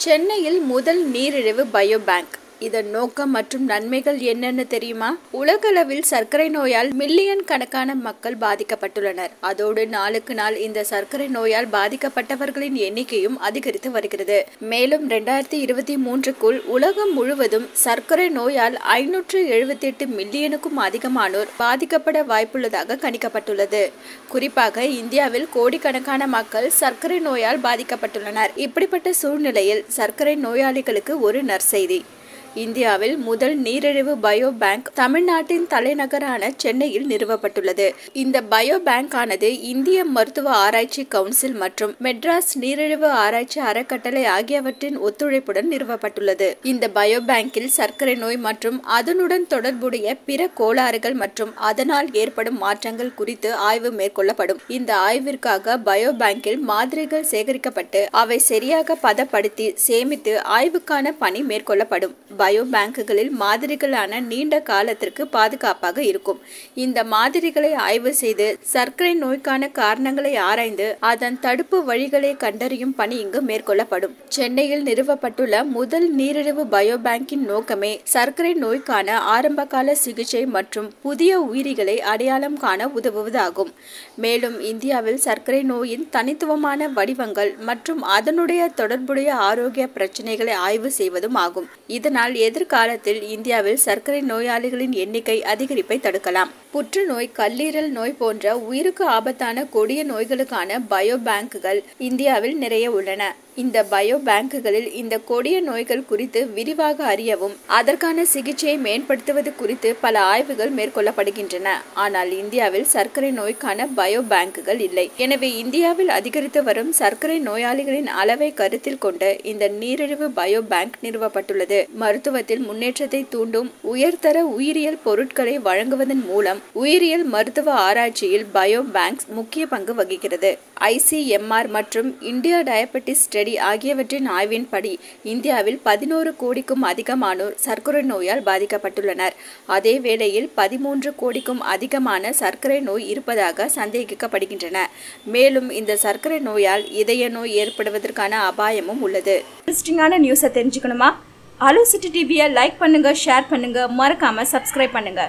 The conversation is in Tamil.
சென்னையில் முதல் நீரிழிவு பயோ பேங்க். இதன் நோக்கம் மற்றும் நன்மைகள் என்னன்னு தெரியுமா? உலகளவில் சர்க்கரை நோயால் மில்லியன் கணக்கான மக்கள் பாதிக்கப்பட்டுள்ளனர். அதோடு நாளுக்கு நாள் இந்த சர்க்கரை நோயால் பாதிக்கப்பட்டவர்களின் எண்ணிக்கையும் அதிகரித்து வருகிறது. மேலும் 2023க்குள் உலகம் முழுவதும் சர்க்கரை நோயால் 578 மில்லியனுக்கும் அதிகமானோர் பாதிக்கப்பட வாய்ப்புள்ளதாக கணிக்கப்பட்டுள்ளது. குறிப்பாக இந்தியாவில் கோடிக்கணக்கான மக்கள் சர்க்கரை நோயால் பாதிக்கப்பட்டுள்ளனர். இப்படிப்பட்ட சூழ்நிலையில் சர்க்கரை நோயாளிகளுக்கு ஒரு நற்செய்தி. இந்தியாவில் முதல் நீரிழிவு பயோ பேங்க் தமிழ்நாட்டின் தலைநகரான சென்னையில் நிறுவப்பட்டுள்ளது. இந்த பயோ பேங்க் ஆனது இந்திய மருத்துவ ஆராய்ச்சி கவுன்சில் மற்றும் மெட்ராஸ் நீரிழிவு ஆராய்ச்சி அறக்கட்டளை ஆகியவற்றின் ஒத்துழைப்புடன் நிறுவப்பட்டுள்ளது. இந்த பயோ பேங்கில் சர்க்கரை நோய் மற்றும் அதனுடன் தொடர்புடைய பிற கோளாறுகள் மற்றும் அதனால் ஏற்படும் மாற்றங்கள் குறித்து ஆய்வு மேற்கொள்ளப்படும். இந்த ஆய்விற்காக பயோ பேங்கில் மாதிரிகள் சேகரிக்கப்பட்டு அவை சரியாக பதப்படுத்தி சேமித்து ஆய்வுக்கான பணி மேற்கொள்ளப்படும். பயோ பேங்குகளில் மாதிரிகளான நீண்ட காலத்திற்கு பாதுகாப்பாக இருக்கும். இந்த மாதிரிகளை ஆய்வு செய்து சர்க்கரை நோய்க்கான காரணங்களை ஆராய்ந்து அதன் தடுப்பு வழிகளை கண்டறியும் பணி இங்கு மேற்கொள்ளப்படும். சென்னையில் நிறுவப்பட்டுள்ள முதல் நீரிழிவு பயோ பேங்கின் நோக்கமே சர்க்கரை நோய்க்கான ஆரம்பகால சிகிச்சை மற்றும் புதிய உயிரிகளை அடையாளம் காண உதவுவதாகும். மேலும் இந்தியாவில் சர்க்கரை நோயின் தனித்துவமான வடிவங்கள் மற்றும் அதனுடைய தொடர்புடைய ஆரோக்கிய பிரச்சனைகளை ஆய்வு செய்வதும் ஆகும். இதனால் எதிர்காலத்தில் இந்தியாவில் சர்க்கரை நோயாளிகளின் எண்ணிக்கை அதிகரிப்பை தடுக்கலாம். புற்றுநோய், கல்லீரல் நோய் போன்ற உயிருக்கு ஆபத்தான கொடிய நோய்களுக்கான பயோ பேங்குகள் இந்தியாவில் நிறைய உள்ளன. இந்த பயோ பேங்குகளில் இந்த கொடிய நோய்கள் குறித்து விரிவாக அறியவும் அதற்கான சிகிச்சையை மேம்படுத்துவது குறித்து பல ஆய்வுகள் மேற்கொள்ளப்படுகின்றன. ஆனால் இந்தியாவில் சர்க்கரை நோய்க்கான பயோ பேங்குகள் இல்லை. எனவே இந்தியாவில் அதிகரித்து வரும் சர்க்கரை நோயாளிகளின் அளவை கருத்தில் கொண்டு இந்த நீரிழிவு பயோ பேங்க் நிறுவப்பட்டுள்ளது. மருத்துவத்தில் முன்னேற்றத்தை தூண்டும் உயர்தர உயிரியல் பொருட்களை வழங்குவதன் மூலம் உயிரியல் மருத்துவ ஆராய்ச்சியில் பயோ பேங்க்ஸ் முக்கிய பங்கு வகிக்கிறது. ICMR மற்றும் இந்தியா டயபெட்டிஸ் ஸ்டடி ஆகியவற்றின் ஆய்வின்படி இந்தியாவில் 11 கோடிக்கும் அதிகமானோர் சர்க்கரை நோயால் பாதிக்கப்பட்டுள்ளனர். அதே வேளையில் 13 கோடிக்கும் அதிகமான சர்க்கரை நோய் இருப்பதாக சந்தேகிக்கப்படுகின்றன. மேலும் இந்த சர்க்கரை நோயால் இதய நோய் ஏற்படுவதற்கான அபாயமும் உள்ளது. இன்ட்ரெஸ்டிங்கான நியூஸை தெரிஞ்சுக்கணுமா? ஹலோ சிட்டி டிவியை லைக் பண்ணுங்க, ஷேர் பண்ணுங்க, மறக்காம சப்ஸ்கிரைப் பண்ணுங்க.